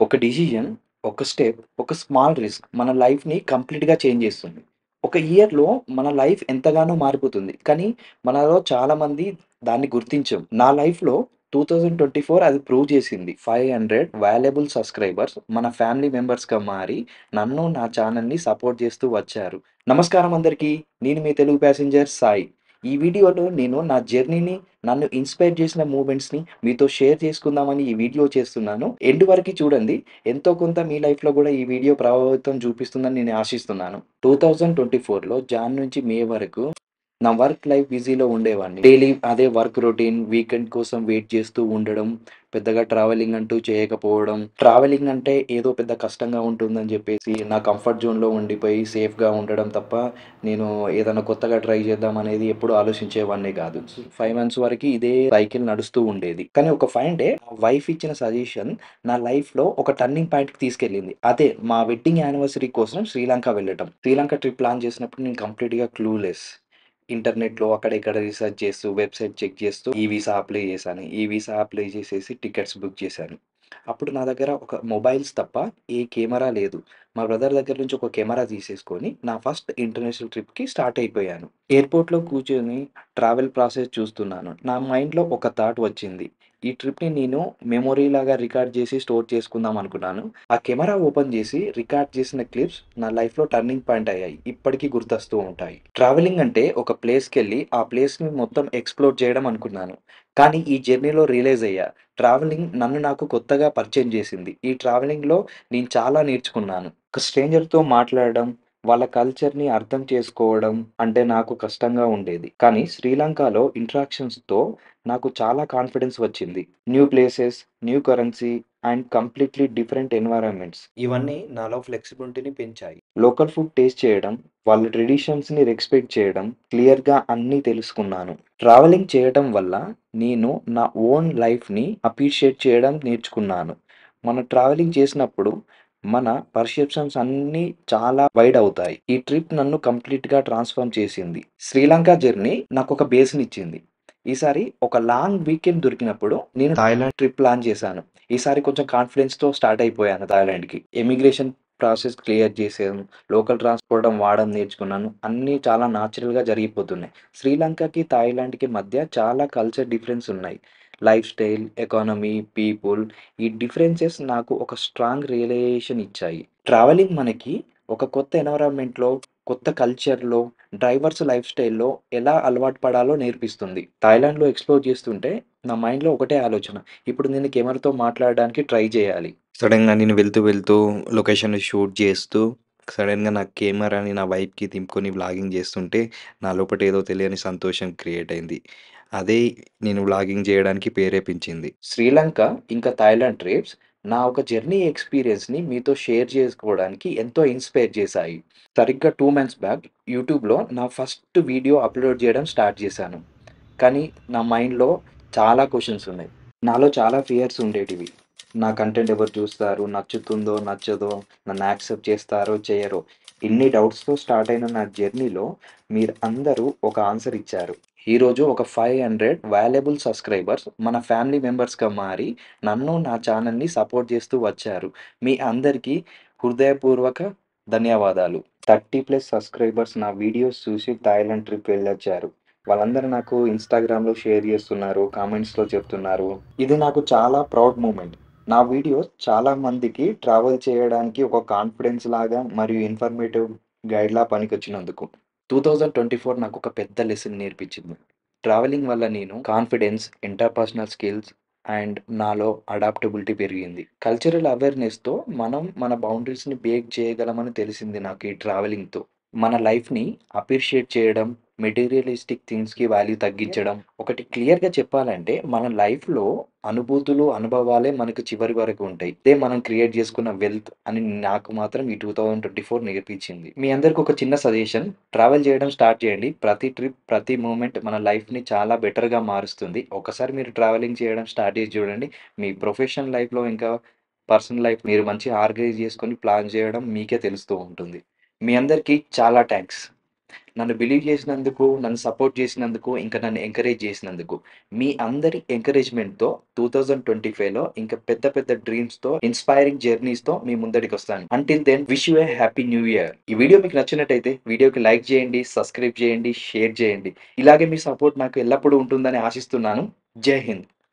ఒక డిసిజన్, ఒక స్టెప్, ఒక స్మాల్ రిస్క్ మన లైఫ్‌ని కంప్లీట్‌గా చేంజ్ చేస్తుంది. ఒక ఇయర్‌లో మన లైఫ్ ఎంతగానో మారిపోతుంది. కానీ మనలో చాలామంది దాన్ని గుర్తించం. నా లైఫ్‌లో 2024 అది ప్రూవ్ చేసింది. 500 వాల్యుబుల్ సబ్‌స్క్రైబర్స్ మన ఫ్యామిలీ మెంబర్స్‌గా మారి నన్ను, నా ఛానెల్‌ని సపోర్ట్ చేస్తూ వచ్చారు. నమస్కారం అందరికీ. నేను మీ తెలుగు ప్యాసింజర్ సాయి. ఈ వీడియోలో నేను నా జర్నీని, నన్ను ఇన్‌స్పైర్ చేసిన మూవ్‌మెంట్స్‌ని మీతో షేర్ చేసుకుందామని ఈ వీడియో చేస్తున్నాను. ఎండ్ వరకి చూడండి. ఎంతో కొంత మీ లైఫ్‌లో గూడా ఈ వీడియో ప్రభావితం చూపిస్తుందని నేను ఆశిస్తున్నాను. 2024లో జాన్ నుంచి మే వరకు నా వర్క్ లైఫ్ బిజీలో ఉండేవాడిని. డైలీ అదే వర్క్ రొటీన్, వీకెండ్ కోసం వెయిట్ చేస్తూ ఉండడం, పెద్దగా ట్రావెలింగ్ అంటూ చేయకపోవడం. ట్రావెలింగ్ అంటే ఏదో పెద్ద కష్టంగా ఉంటుందని చెప్పేసి నా కంఫర్ట్ జోన్‌లో ఉండిపోయి సేఫ్‌గా ఉండడం తప్ప, నేను ఏదైనా కొత్తగా ట్రై చేద్దామనేది ఎప్పుడూ ఆలోచించేవాడిని కాదు. 5 మంత్స్ వరకి ఇదే సైకిల్ నడుస్తూ ఉండేది. కానీ ఒక ఫైన్ డే నా వైఫ్ ఇచ్చిన సజెషన్ నా లైఫ్‌లో ఒక టర్నింగ్ పాయింట్‌కి తీసుకెళ్ళింది. అదే మా వెడ్డింగ్ యానివర్సరీ కోసం శ్రీలంక వెళ్ళటం. శ్రీలంక ట్రిప్ ప్లాన్ చేసినప్పుడు నేను కంప్లీట్‌గా క్లూలెస్. ఇంటర్నెట్‌లో అక్కడ ఇక్కడ రిసర్చ్ చేస్తూ, వెబ్‌సైట్ చెక్ చేస్తూ ఈ వీసా అప్లై చేశాను. ఈ వీసా అప్లై చేసేసి టికెట్స్ బుక్ చేశాను. అప్పుడు నా దగ్గర ఒక మొబైల్స్ తప్ప ఏ కెమెరా లేదు. మా బ్రదర్ దగ్గర నుంచి ఒక కెమెరా తీసేసుకొని నా ఫస్ట్ ఇంటర్నేషనల్ ట్రిప్‌కి స్టార్ట్ అయిపోయాను. ఎయిర్‌పోర్ట్‌లో కూర్చొని ట్రావెల్ ప్రాసెస్ చూస్తున్నాను. నా మైండ్‌లో ఒక థాట్ వచ్చింది. ఈ ట్రిప్‌ని నేను మెమొరీలాగా రికార్డ్ చేసి స్టోర్ చేసుకుందాం అనుకున్నాను. ఆ కెమెరా ఓపెన్ చేసి రికార్డ్ చేసిన క్లిప్స్ నా లైఫ్‌లో టర్నింగ్ పాయింట్ అయ్యాయి. ఇప్పటికి గుర్తొస్తూ ఉంటాయి. ట్రావెలింగ్ అంటే ఒక ప్లేస్‌కెళ్ళి ఆ ప్లేస్‌ని మొత్తం ఎక్స్‌ప్లోర్ చేయడం అనుకున్నాను. కానీ ఈ జర్నీలో రియలైజ్ అయ్యా. ట్రావెలింగ్ నన్ను నాకు కొత్తగా పరిచయం చేసింది. ఈ ట్రావెలింగ్‌లో నేను చాలా నేర్చుకున్నాను. ఒక స్ట్రేంజర్‌తో మాట్లాడడం, వాళ్ళ కల్చర్‌ని అర్థం చేసుకోవడం అంటే నాకు కష్టంగా ఉండేది. కానీ శ్రీలంకలో ఇంటరాక్షన్స్‌తో నాకు చాలా కాన్ఫిడెన్స్ వచ్చింది. New places, new currency and completely different environments ఇవన్నీ నాలో ఫ్లెక్సిబిలిటీని పెంచాయి. లోకల్ ఫుడ్ టేస్ట్ చేయడం, వాళ్ళ ట్రెడిషన్స్‌ని రెస్పెక్ట్ చేయడం, క్లియర్‌గా అన్నీ తెలుసుకున్నాను. ట్రావెలింగ్ చేయడం వల్ల నేను నా ఓన్ లైఫ్‌ని అప్రిషియేట్ చేయడం నేర్చుకున్నాను. మనం ట్రావెలింగ్ చేసినప్పుడు మన పర్సెప్షన్స్ అన్నీ చాలా వైడ్ అవుతాయి. ఈ ట్రిప్ నన్ను కంప్లీట్‌గా ట్రాన్స్‌ఫార్మ్ చేసింది. శ్రీలంక జర్నీ నాకొక బేస్‌నిచ్చింది. ఈసారి ఒక లాంగ్ వీకెండ్ దొరికినప్పుడు నేను థాయిలాండ్ ట్రిప్ ప్లాన్ చేశాను. ఈసారి కొంచెం కాన్ఫిడెన్స్‌తో స్టార్ట్ అయిపోయాను థాయిలాండ్‌కి. ఎమిగ్రేషన్ ప్రాసెస్ క్లియర్ చేశాను. లోకల్ ట్రాన్స్‌పోర్ట్ వాడడం నేర్చుకున్నాను. అన్నీ చాలా న్యాచురల్‌గా జరిగిపోతున్నాయి. శ్రీలంకకి, థాయిలాండ్‌కి మధ్య చాలా కల్చర్ డిఫరెన్స్ ఉన్నాయి. లైఫ్ స్టైల్, ఎకానమీ, పీపుల్ ఈ డిఫరెన్సెస్ నాకు ఒక స్ట్రాంగ్ రియలైజేషన్ ఇచ్చాయి. ట్రావెలింగ్ మనకి ఒక కొత్త ఎన్విరాన్మెంట్‌లో, కొత్త కల్చర్‌లో, డైవర్స్ లైఫ్ స్టైల్‌లో ఎలా అలవాటు పడాలో నేర్పిస్తుంది. థాయిలాండ్‌లో ఎక్స్‌ప్లోర్ చేస్తుంటే నా మైండ్‌లో ఒకటే ఆలోచన. ఇప్పుడు నేను కెమెరాతో మాట్లాడడానికి ట్రై చేయాలి. సడెన్‌గా నేను వెళ్తూ లొకేషన్‌ని షూట్ చేస్తూ సడెన్‌గా నా కెమెరాని నా వైపుకి తిప్పుకొని వ్లాగింగ్ చేస్తుంటే నా లోపట ఏదో తెలియని సంతోషం క్రియేట్ అయింది. అదే నేను వ్లాగింగ్ చేయడానికి ప్రేరేపించింది. శ్రీలంక ఇంకా థాయిలాండ్ ట్రిప్స్ నా ఒక జర్నీ ఎక్స్‌పీరియన్స్‌ని మీతో షేర్ చేసుకోవడానికి ఎంతో ఇన్‌స్పైర్ చేశాయి. సరిగ్గా 2 మంత్స్ బ్యాక్ యూట్యూబ్‌లో నా ఫస్ట్ వీడియో అప్‌లోడ్ చేయడం స్టార్ట్ చేశాను. కానీ నా మైండ్‌లో చాలా క్వెషన్స్ ఉన్నాయి. నాలో చాలా ఫియర్స్ ఉండేటివి. నా కంటెంట్ ఎవరు చూస్తారు? నచ్చుతుందో? నచ్చదో? నన్ను యాక్సెప్ట్ చేస్తారో? చేయరో? ఇన్ని డౌట్స్‌తో స్టార్ట్ అయిన నా జర్నీలో మీరు అందరూ ఒక ఆన్సర్ ఇచ్చారు. ఈరోజు ఒక 500 వాల్యుబుల్ సబ్‌స్క్రైబర్స్ మన ఫ్యామిలీ మెంబర్స్‌గా మారి నన్ను, నా ఛానెల్‌ని సపోర్ట్ చేస్తూ వచ్చారు. మీ అందరికీ హృదయపూర్వక ధన్యవాదాలు. 30+ సబ్‌స్క్రైబర్స్ నా వీడియోస్ చూసి థాయిలాండ్ ట్రిప్ వెళ్ళొచ్చారు. వాళ్ళందరూ నాకు ఇన్‌స్టాగ్రామ్‌లో షేర్ చేస్తున్నారు. కామెంట్స్‌లో చెప్తున్నారు. ఇది నాకు చాలా ప్రౌడ్ మూమెంట్. నా వీడియోస్ చాలా మందికి ట్రావెల్ చేయడానికి ఒక కాన్ఫిడెన్స్ లాగా మరియు ఇన్ఫర్మేటివ్ గైడ్‌లా పనికొచ్చినందుకు. 2024 నాకొక పెద్ద లెసన్ నేర్పించింది. ట్రావెలింగ్ వల్ల నేను కాన్ఫిడెన్స్, ఇంటర్పర్సనల్ స్కిల్స్ అండ్ నాలో అడాప్టబిలిటీ పెరిగింది. కల్చరల్ అవేర్‌నెస్‌తో మనం మన బౌండరీస్‌ని బ్రేక్ చేయగలమని తెలిసింది నాకు ఈ ట్రావెలింగ్‌తో. మన లైఫ్‌ని అప్రిషియేట్ చేయడం, మెటీరియలిస్టిక్ థింగ్స్‌కి వాల్యూ తగ్గించడం. ఒకటి క్లియర్‌గా చెప్పాలంటే మన లైఫ్‌లో అనుభూతులు, అనుభవాలే మనకు చివరి వరకు ఉంటాయి. ఇదే మనం క్రియేట్ చేసుకున్న వెల్త్ అని నాకు మాత్రం ఈ 2024 నేర్పించింది. మీ అందరికి ఒక చిన్న సజెషన్. ట్రావెల్ చేయడం స్టార్ట్ చేయండి. ప్రతి ట్రిప్, ప్రతి మూమెంట్ మన లైఫ్‌ని చాలా బెటర్‌గా మారుస్తుంది. ఒకసారి మీరు ట్రావెలింగ్ చేయడం స్టార్ట్ చేసి చూడండి. మీ ప్రొఫెషనల్ లైఫ్‌లో ఇంకా పర్సనల్ లైఫ్ మీరు మంచిగా ఆర్గనైజ్ చేసుకొని ప్లాన్ చేయడం మీకే తెలుస్తూ ఉంటుంది. మీ అందరికీ చాలా థాంక్స్. నన్ను బిలీవ్ చేసినందుకు, నన్ను సపోర్ట్ చేసినందుకు, ఇంకా నన్ను ఎంకరేజ్ చేసినందుకు. మీ అందరి ఎంకరేజ్‌మెంట్‌తో 2025లో ఇంకా పెద్ద పెద్ద డ్రీమ్స్‌తో, ఇన్‌స్పైరింగ్ జర్నీస్‌తో మీ ముందడికొస్తాను. Until then wish you a happy new year. ఈ వీడియో మీకు నచ్చినట్టయితే వీడియోకి లైక్ చేయండి, సబ్స్క్రైబ్ చేయండి, షేర్ చేయండి. ఇలాగే మీ సపోర్ట్ నాకు ఎల్లప్పుడూ ఉంటుందని ఆశిస్తున్నాను. జై హింద్.